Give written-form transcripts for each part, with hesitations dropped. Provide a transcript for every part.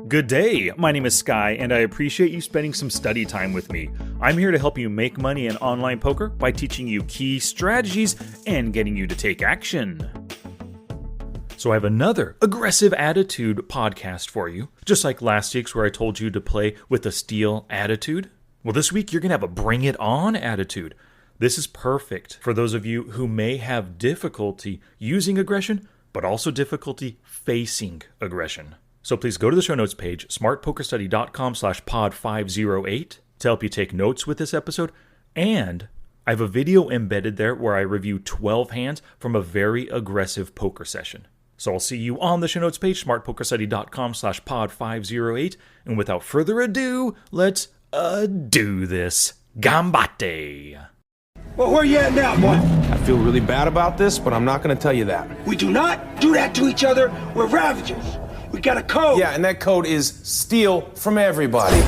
Good day, my name is Sky, and I appreciate you spending some study time with me. I'm here to help you make money in online poker by teaching you key strategies and getting you to take action. So I have another aggressive attitude podcast for you, just like last week's where I told you to play with a steal attitude. Well, this week you're going to have a bring it on attitude. This is perfect for those of you who may have difficulty using aggression, but also difficulty facing aggression. So please go to the show notes page, smartpokerstudy.com/pod508 to help you take notes with this episode. And I have a video embedded there where I review 12 hands from a very aggressive poker session. So I'll see you on the show notes page, smartpokerstudy.com/pod508. And without further ado, let's do this. Gambate! Well, where you at now, boy? I feel really bad about this, but I'm not going to tell you that. We do not do that to each other. We're Ravagers. We got a code. Yeah, and that code is steal from everybody.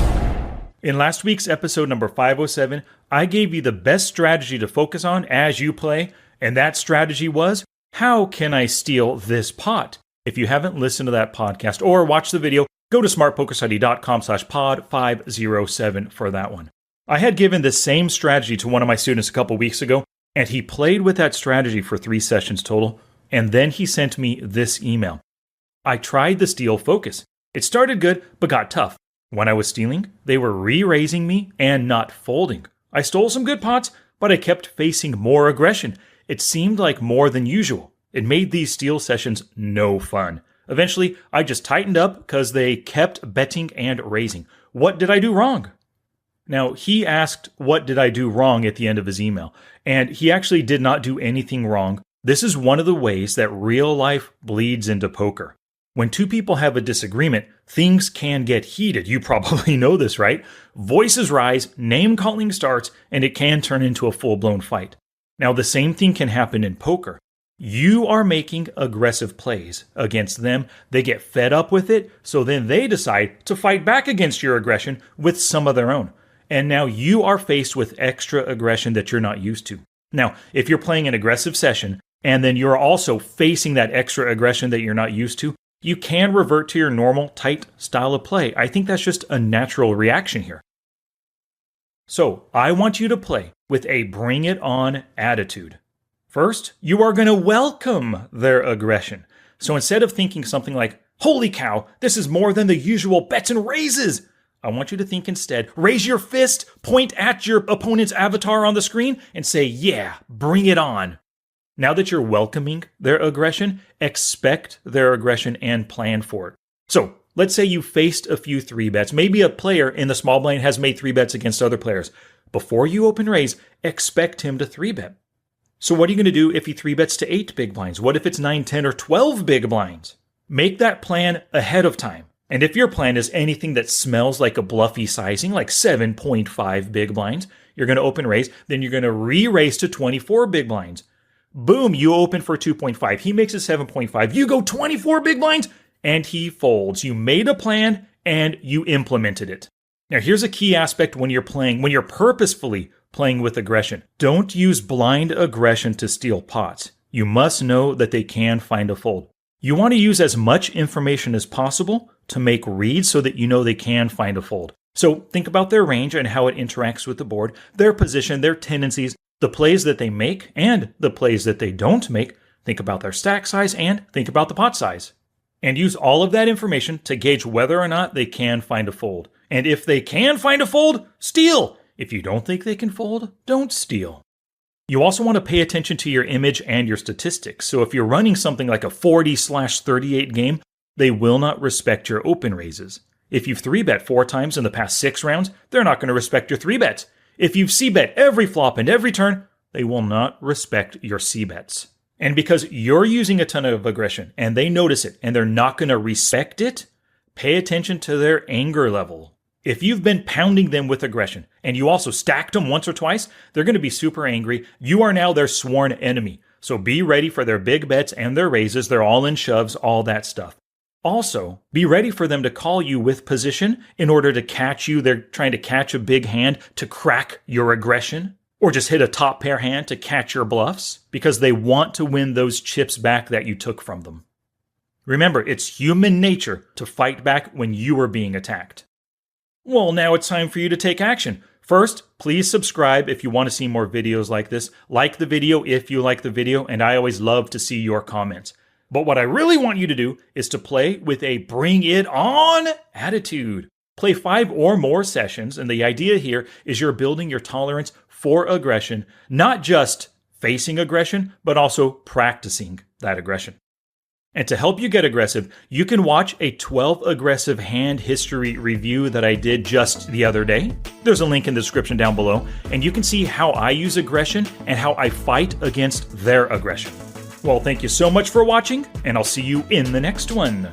In last week's episode number 507, I gave you the best strategy to focus on as you play, and that strategy was, how can I steal this pot? If you haven't listened to that podcast or watched the video, go to smartpokerstudy.com/pod507 for that one. I had given the same strategy to one of my students a couple weeks ago, and he played with that strategy for 3 sessions total, and then he sent me this email. I tried the steal focus. It started good, but got tough. When I was stealing, they were re-raising me and not folding. I stole some good pots, but I kept facing more aggression. It seemed like more than usual. It made these steal sessions no fun. Eventually, I just tightened up because they kept betting and raising. What did I do wrong? Now, he asked, what did I do wrong at the end of his email? And he actually did not do anything wrong. This is one of the ways that real life bleeds into poker. When two people have a disagreement, things can get heated. You probably know this, right? Voices rise, name-calling starts, and it can turn into a full-blown fight. Now, the same thing can happen in poker. You are making aggressive plays against them. They get fed up with it, so then they decide to fight back against your aggression with some of their own. And now you are faced with extra aggression that you're not used to. Now, if you're playing an aggressive session, and then you're also facing that extra aggression that you're not used to, you can revert to your normal, tight style of play. I think that's just a natural reaction here. So, I want you to play with a bring it on attitude. First, you are going to welcome their aggression. So instead of thinking something like, holy cow, this is more than the usual bets and raises, I want you to think instead, raise your fist, point at your opponent's avatar on the screen, and say, yeah, bring it on. Now that you're welcoming their aggression, expect their aggression and plan for it. So, let's say you faced a few 3-bets. Maybe a player in the small blind has made 3-bets against other players. Before you open raise, expect him to 3-bet. So what are you going to do if he 3-bets to 8 big blinds? What if it's 9, 10, or 12 big blinds? Make that plan ahead of time. And if your plan is anything that smells like a bluffy sizing, like 7.5 big blinds, you're going to open raise, then you're going to re-raise to 24 big blinds. Boom, you open for 2.5. He makes it 7.5. You go 24 big blinds, and he folds. You made a plan, and you implemented it. Now, here's a key aspect when you're purposefully playing with aggression. Don't use blind aggression to steal pots. You must know that they can find a fold. You want to use as much information as possible to make reads so that you know they can find a fold. So think about their range and how it interacts with the board, their position, their tendencies, the plays that they make and the plays that they don't make. Think about their stack size and think about the pot size. And use all of that information to gauge whether or not they can find a fold. And if they can find a fold, steal. If you don't think they can fold, don't steal. You also want to pay attention to your image and your statistics. So if you're running something like a 40/38 game, they will not respect your open raises. If you've 3-bet 4 times in the past 6 rounds, they're not going to respect your 3-bets. If you've c-bet every flop and every turn, they will not respect your c-bets. And because you're using a ton of aggression and they notice it and they're not going to respect it, pay attention to their anger level. If you've been pounding them with aggression and you also stacked them once or twice, they're going to be super angry. You are now their sworn enemy. So be ready for their big bets and their raises, their all-in shoves, all that stuff. Also, be ready for them to call you with position in order to catch you. They're trying to catch a big hand to crack your aggression, or just hit a top pair hand to catch your bluffs, because they want to win those chips back that you took from them. Remember, it's human nature to fight back when you are being attacked. Well, now it's time for you to take action. First, please subscribe if you want to see more videos like this. Like the video if you like the video, and I always love to see your comments. But what I really want you to do is to play with a bring it on attitude. Play 5 or more sessions, and the idea here is you're building your tolerance for aggression, not just facing aggression, but also practicing that aggression. And to help you get aggressive, you can watch a 12 aggressive hand history review that I did just the other day. There's a link in the description down below, and you can see how I use aggression and how I fight against their aggression. Well, thank you so much for watching, and I'll see you in the next one.